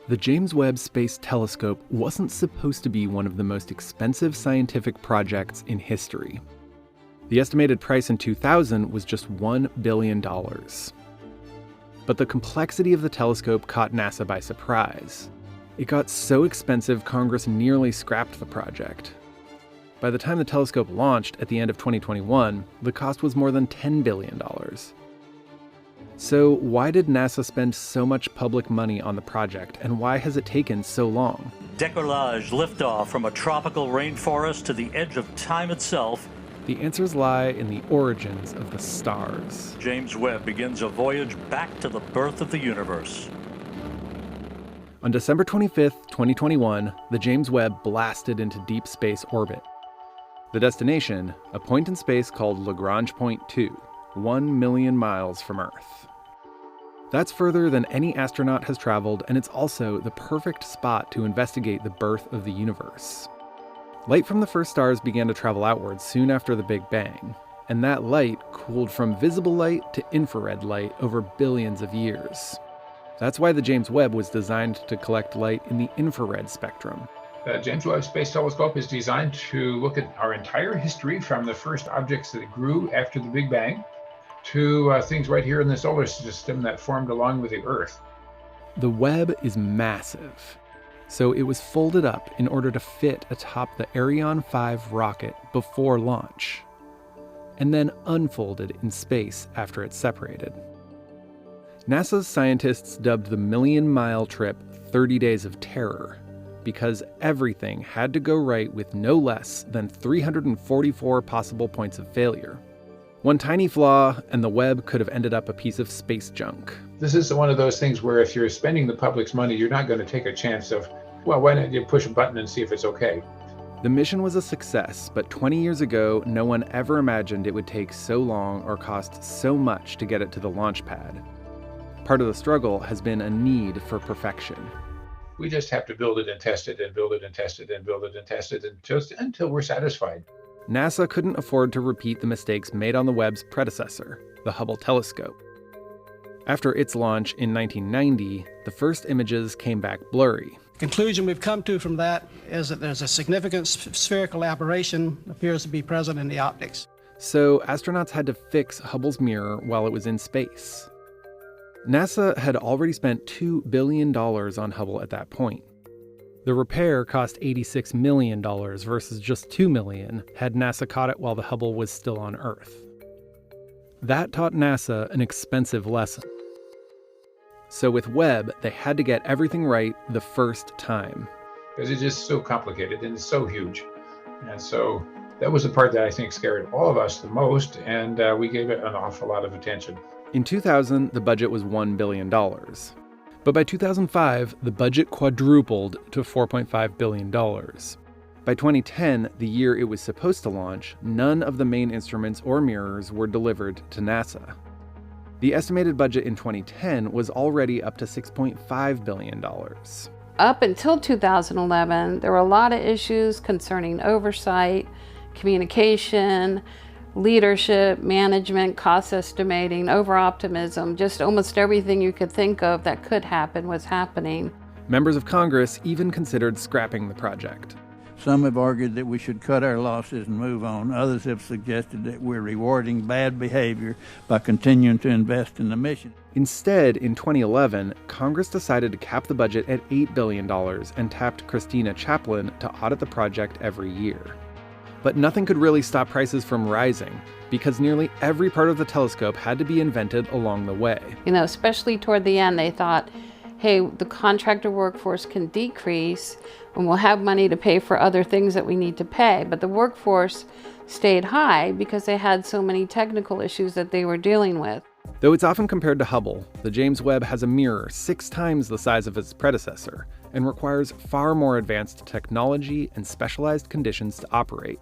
The James Webb Space Telescope wasn't supposed to be one of the most expensive scientific projects in history. The estimated price in 2000 was just $1 billion. But the complexity of the telescope caught NASA by surprise. It got so expensive, Congress nearly scrapped the project. By the time the telescope launched at the end of 2021, the cost was more than $10 billion. So why did NASA spend so much public money on the project, and why has it taken so long? Décollage liftoff from a tropical rainforest to the edge of time itself. The answers lie in the origins of the stars. James Webb begins a voyage back to the birth of the universe. On December 25th, 2021, the James Webb blasted into deep space orbit. The destination, a point in space called Lagrange Point 2, 1 million miles from Earth. That's further than any astronaut has traveled, and it's also the perfect spot to investigate the birth of the universe. Light from the first stars began to travel outwards soon after the Big Bang, and that light cooled from visible light to infrared light over billions of years. That's why the James Webb was designed to collect light in the infrared spectrum. The James Webb Space Telescope is designed to look at our entire history from the first objects that grew after the Big Bang to things right here in the solar system that formed along with the Earth. The Webb is massive, so it was folded up in order to fit atop the Ariane 5 rocket before launch, and then unfolded in space after it's separated. NASA's scientists dubbed the million-mile trip 30 Days of Terror, because everything had to go right with no less than 344 possible points of failure. One tiny flaw, and the Webb could have ended up a piece of space junk. This is one of those things where if you're spending the public's money, you're not going to take a chance of, well, why not you push a button and see if it's okay? The mission was a success, but 20 years ago, no one ever imagined it would take so long or cost so much to get it to the launch pad. Part of the struggle has been a need for perfection. We just have to build it and test it and build it and test it and build it and test it until we're satisfied. NASA couldn't afford to repeat the mistakes made on the Webb's predecessor, the Hubble telescope. After its launch in 1990, the first images came back blurry. The conclusion we've come to from that is that there's a significant spherical aberration appears to be present in the optics. So astronauts had to fix Hubble's mirror while it was in space. NASA had already spent $2 billion on Hubble at that point. The repair cost $86 million versus just $2 million had NASA caught it while the Hubble was still on Earth. That taught NASA an expensive lesson. So with Webb, they had to get everything right the first time. Because it's just so complicated and it's so huge. And so that was the part that I think scared all of us the most, and we gave it an awful lot of attention. In 2000, the budget was $1 billion. But by 2005, the budget quadrupled to $4.5 billion. By 2010, the year it was supposed to launch, none of the main instruments or mirrors were delivered to NASA. The estimated budget in 2010 was already up to $6.5 billion. Up until 2011, there were a lot of issues concerning oversight, communication, leadership, management, cost estimating, over-optimism, just almost everything you could think of that could happen was happening. Members of Congress even considered scrapping the project. Some have argued that we should cut our losses and move on. Others have suggested that we're rewarding bad behavior by continuing to invest in the mission. Instead, in 2011, Congress decided to cap the budget at $8 billion and tapped Christina Chaplin to audit the project every year. But nothing could really stop prices from rising, because nearly every part of the telescope had to be invented along the way. Especially toward the end, they thought, hey, the contractor workforce can decrease and we'll have money to pay for other things that we need to pay. But the workforce stayed high because they had so many technical issues that they were dealing with. Though it's often compared to Hubble, the James Webb has a mirror 6 times the size of its predecessor and requires far more advanced technology and specialized conditions to operate.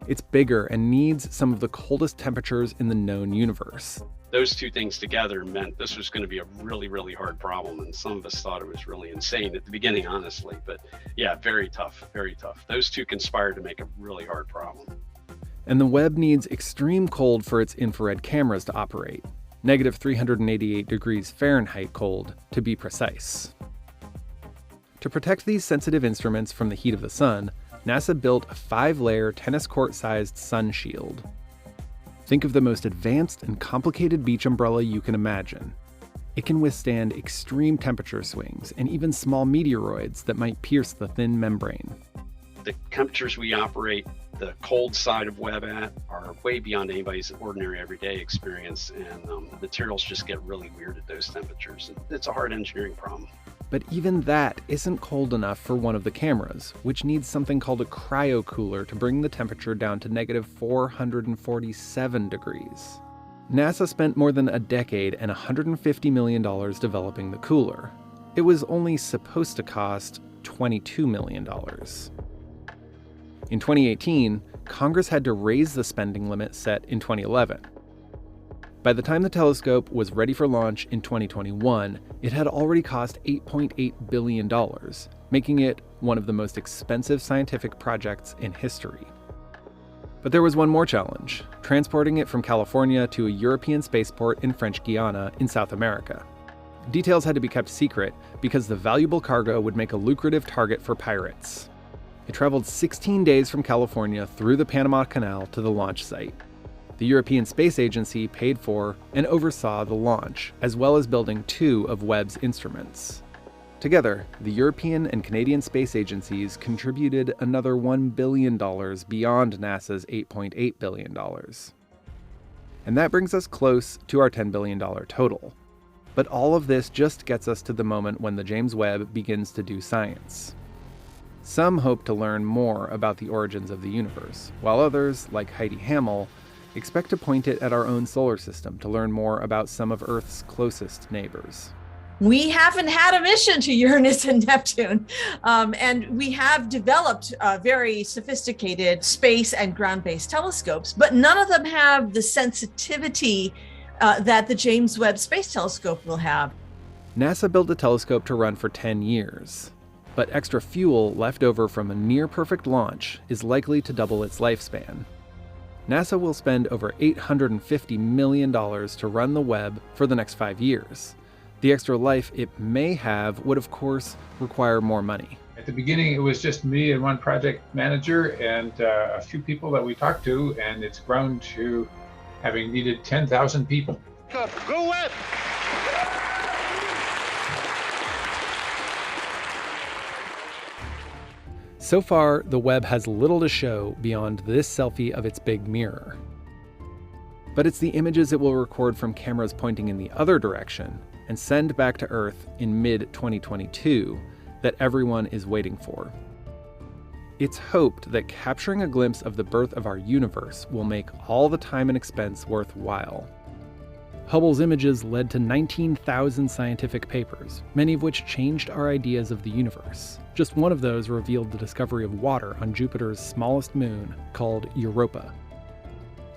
It's bigger and needs some of the coldest temperatures in the known universe. Those two things together meant this was going to be a really, really hard problem. And some of us thought it was really insane at the beginning, honestly. But yeah, very tough, very tough. Those two conspired to make a really hard problem. And the Webb needs extreme cold for its infrared cameras to operate. -388 degrees Fahrenheit cold, to be precise. To protect these sensitive instruments from the heat of the sun, NASA built a 5-layer tennis court-sized sun shield. Think of the most advanced and complicated beach umbrella you can imagine. It can withstand extreme temperature swings and even small meteoroids that might pierce the thin membrane. The temperatures we operate the cold side of Webb at are way beyond anybody's ordinary everyday experience, and the materials just get really weird at those temperatures. It's a hard engineering problem. But even that isn't cold enough for one of the cameras, which needs something called a cryocooler to bring the temperature down to negative 447 degrees. NASA spent more than a decade and $150 million developing the cooler. It was only supposed to cost $22 million. In 2018, Congress had to raise the spending limit set in 2011. By the time the telescope was ready for launch in 2021, it had already cost $8.8 billion, making it one of the most expensive scientific projects in history. But there was one more challenge: transporting it from California to a European spaceport in French Guiana in South America. Details had to be kept secret because the valuable cargo would make a lucrative target for pirates. It traveled 16 days from California through the Panama Canal to the launch site. The European Space Agency paid for and oversaw the launch, as well as building 2 of Webb's instruments. Together, the European and Canadian space agencies contributed another $1 billion beyond NASA's $8.8 billion. And that brings us close to our $10 billion total. But all of this just gets us to the moment when the James Webb begins to do science. Some hope to learn more about the origins of the universe, while others, like Heidi Hammel, expect to point it at our own solar system to learn more about some of Earth's closest neighbors. We haven't had a mission to Uranus and Neptune, and we have developed very sophisticated space and ground-based telescopes, but none of them have the sensitivity that the James Webb Space Telescope will have. NASA built the telescope to run for 10 years, but extra fuel left over from a near-perfect launch is likely to double its lifespan. NASA will spend over $850 million to run the Webb for the next 5 years. The extra life it may have would, of course, require more money. At the beginning, it was just me and one project manager and a few people that we talked to, and it's grown to having needed 10,000 people. Go Webb! So far, the Webb has little to show beyond this selfie of its big mirror. But it's the images it will record from cameras pointing in the other direction and send back to Earth in mid-2022 that everyone is waiting for. It's hoped that capturing a glimpse of the birth of our universe will make all the time and expense worthwhile. Hubble's images led to 19,000 scientific papers, many of which changed our ideas of the universe. Just one of those revealed the discovery of water on Jupiter's smallest moon, called Europa.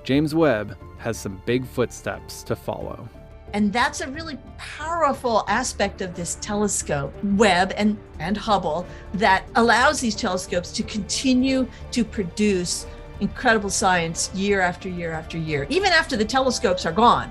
James Webb has some big footsteps to follow. And that's a really powerful aspect of this telescope, Webb and Hubble, that allows these telescopes to continue to produce incredible science year after year after year, even after the telescopes are gone.